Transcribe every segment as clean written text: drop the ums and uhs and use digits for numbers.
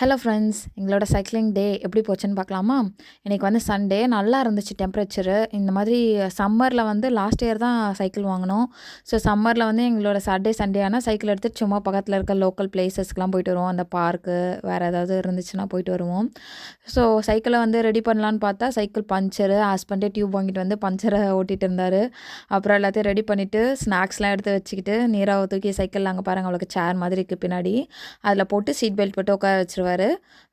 Hello friends, எங்களோட cycling டே எப்படி போச்சுன்னு பார்க்கலாமா? இன்றைக்கி வந்து சண்டே நல்லா இருந்துச்சு டெம்பரேச்சரு. இந்த மாதிரி சம்மரில் வந்து லாஸ்ட் இயர் தான் சைக்கிள் வாங்கினோம். ஸோ சம்மரில் வந்து எங்களோட சண்டே ஆனால் சைக்கிள் எடுத்துகிட்டு சும்மா பக்கத்தில் இருக்க லோக்கல் பிளேசஸ்க்கெலாம் போயிட்டு வருவோம். அந்த பார்க்கு வேறு ஏதாவது இருந்துச்சுன்னா போயிட்டு வருவோம். ஸோ சைக்கிளை வந்து ரெடி பண்ணலான்னு பார்த்தா சைக்கிள் பஞ்சரு. ஹஸ்பண்டே டியூப் வாங்கிட்டு வந்து பஞ்சரை ஓட்டிகிட்டு இருந்தார். அப்புறம் எல்லாத்தையும் ரெடி பண்ணிவிட்டு ஸ்நாக்ஸ்லாம் எடுத்து வச்சுக்கிட்டு நீராவை தூக்கி சைக்கிளில் அங்கே பாருங்கள் அவளுக்கு சேர் மாதிரி இருக்குது பின்னாடி, அதில் போட்டு சீட் பெல்ட் போட்டு உட்கார வச்சுருவார்.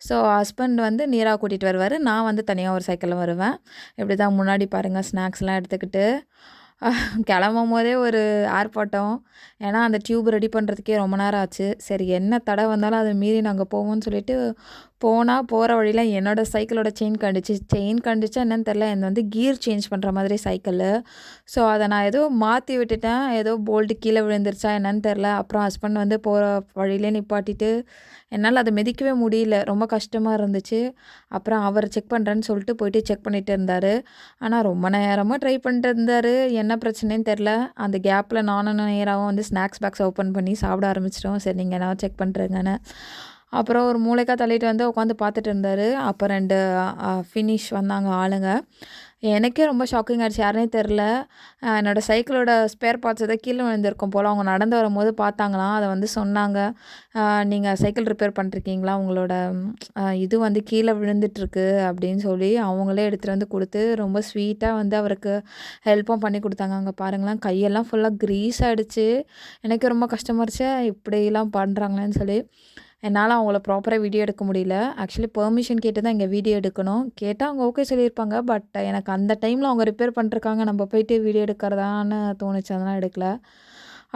ஸோ ஹஸ்பண்ட் வந்து நீராக கூட்டிகிட்டு வருவார், நான் வந்து தனியாக ஒரு சைக்கிளில் வருவேன். இப்படி தான் முன்னாடி பாருங்கள் ஸ்நாக்ஸ்லாம் எடுத்துக்கிட்டு கிளம்பும் போதே ஒரு ஆர்ப்பாட்டம். ஏன்னா அந்த டியூப் ரெடி பண்ணுறதுக்கே ரொம்ப நேரம் ஆச்சு. சரி என்ன தடை வந்தாலும் அதை மீறி நாங்கள் போவோம்னு சொல்லிட்டு போகிற வழியில் என்னோடய சைக்கிளோட செயின் கண்டுச்சா என்னன்னு தெரில, என்னை வந்து கியர் சேஞ்ச் பண்ணுற மாதிரி சைக்கிளு. ஸோ அதை நான் ஏதோ மாற்றி விட்டுட்டேன், ஏதோ போல்ட்டு கீழே விழுந்துருச்சா என்னன்னு தெரில. அப்புறம் ஹஸ்பண்ட் வந்து போகிற வழியிலே நிப்பாட்டிட்டு என்னால் அதை மிதிக்கவே முடியல, ரொம்ப கஷ்டமாக இருந்துச்சு. அப்புறம் அவர் செக் பண்ணுறேன்னு சொல்லிட்டு போயிட்டு செக் பண்ணிகிட்டு இருந்தார். ஆனால் ரொம்ப நேரமாக ட்ரை பண்ணிட்டு இருந்தார், என்ன பிரச்சனைன்னு தெரில. அந்த கேப்பில் நானும் நேராகவும் வந்து ஸ்நாக்ஸ் பாக்ஸ் ஓப்பன் பண்ணி சாப்பிட ஆரம்பிச்சிட்டோம். சரி நீங்கள் என்ன செக் பண்ணுறீங்கன்னு. அப்புறம் ஒரு மூளைக்கா தள்ளிட்டு வந்து உட்காந்து பார்த்துட்டு இருந்தார். அப்போ 2 ஃபினிஷ் வந்தாங்க ஆளுங்க. எனக்கே ரொம்ப ஷாக்கிங் ஆகிடுச்சு, யாருனே தெரில. என்னோடய சைக்கிளோட ஸ்பேர் பார்ட்ஸ் ஏதோ கீழே விழுந்திருக்கும் போல். அவங்க நடந்து வரும்போது பார்த்தாங்களாம், அதை வந்து சொன்னாங்க. நீங்கள் சைக்கிள் ரிப்பேர் பண்ணிருக்கீங்களா, உங்களோட இது வந்து கீழே விழுந்துட்டுருக்கு அப்படின்னு சொல்லி அவங்களே எடுத்துகிட்டு வந்து கொடுத்து ரொம்ப ஸ்வீட்டாக வந்து அவருக்கு ஹெல்ப்பும் பண்ணி கொடுத்தாங்க. அங்கே பாருங்களேன் கையெல்லாம் ஃபுல்லாக க்ரீஸ் ஆகிடுச்சு. எனக்கு ரொம்ப கஷ்டமாக இருந்துச்சு, இப்படிலாம் பண்ணுறாங்களேன்னு சொல்லி. என்னால் அவங்கள ப்ராப்பராக வீடியோ எடுக்க முடியல. ஆக்சுவலி பெர்மிஷன் கேட்டு தான் இங்கே வீடியோ எடுக்கணும். கேட்டால் அவங்க ஓகே சொல்லியிருப்பாங்க. பட் எனக்கு அந்த டைமில் அவங்க ரிப்பேர் பண்ணிருக்காங்க, நம்ம போயிட்டு வீடியோ எடுக்கிறதான்னு தோணுச்சு, அதெல்லாம் எடுக்கல.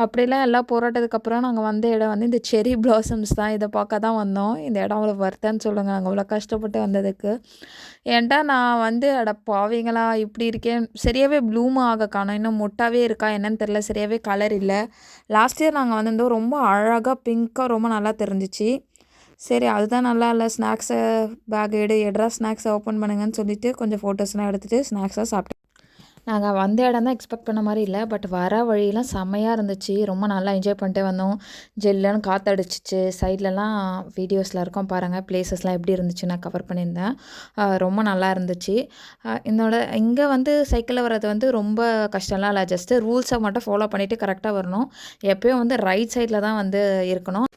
அப்படிலாம் எல்லாம் போராட்டத்துக்கு அப்புறம் நாங்கள் வந்த இடம் வந்து இந்த செரி பிளாசம்ஸ் தான். இதை பார்க்க தான் வந்தோம். இந்த இடம் அவ்வளோ வருத்தன்னு சொல்லுங்கள், நாங்கள் அவ்வளோ கஷ்டப்பட்டு வந்ததுக்கு. ஏன்டா நான் வந்து அட பாவீங்களா இப்படி இருக்கேன், சரியாகவே ப்ளூமும் ஆக காணோம், இன்னும் மொட்டாவே இருக்கா என்னன்னு தெரில, சரியாகவே கலர் இல்லை. லாஸ்ட் இயர் நாங்கள் வந்திருந்தோம், ரொம்ப அழகாக பிங்க்காக ரொம்ப நல்லா தெரிஞ்சிச்சு. சரி அதுதான் நல்லா இல்லை, ஸ்நாக்ஸை பேக் எடுறா ஸ்நாக்ஸை ஓப்பன் பண்ணுங்கன்னு சொல்லிவிட்டு கொஞ்சம் ஃபோட்டோஸ்லாம் எடுத்துகிட்டு ஸ்நாக்ஸாக சாப்பிட்டேன். நாங்கள் வந்த இடம் தான் எக்ஸ்பெக்ட் பண்ண மாதிரி இல்லை, பட் வர வழியெலாம் செம்மையாக இருந்துச்சு. ரொம்ப நல்லா என்ஜாய் பண்ணிட்டே வந்தோம். ஜில்லுன்னு காற்றடிச்சிச்சு. சைட்லலாம் வீடியோஸில் இருக்கும் பாருங்கள், பிளேசஸ்லாம் எப்படி இருந்துச்சு நான் கவர் பண்ணியிருந்தேன். ரொம்ப நல்லா இருந்துச்சு. இங்கே வந்து சைக்கிளில் வர்றது வந்து ரொம்ப கஷ்டம்லாம் இல்லை, ஜஸ்ட்டு ரூல்ஸை மட்டும் ஃபாலோ பண்ணிவிட்டு கரெக்டாக வரணும். எப்போயும் வந்து ரைட் சைடில் தான் வந்து இருக்கணும்.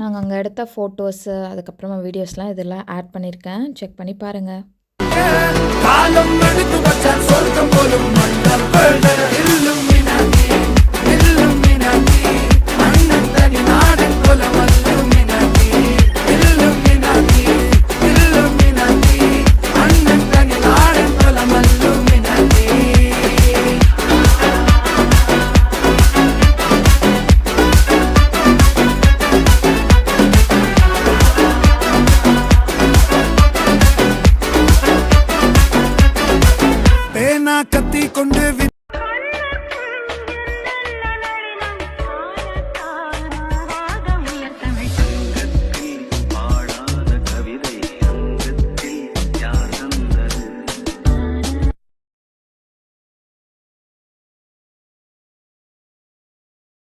நாங்கள் அங்கே எடுத்த ஃபோட்டோஸு அதுக்கப்புறமா வீடியோஸ்லாம் இதெல்லாம் ஆட் பண்ணியிருக்கேன், செக் பண்ணி பாருங்கள். காலம் எடுத்து வச்சால் சொர்க்கம் போலும் கத்தி கொண்டு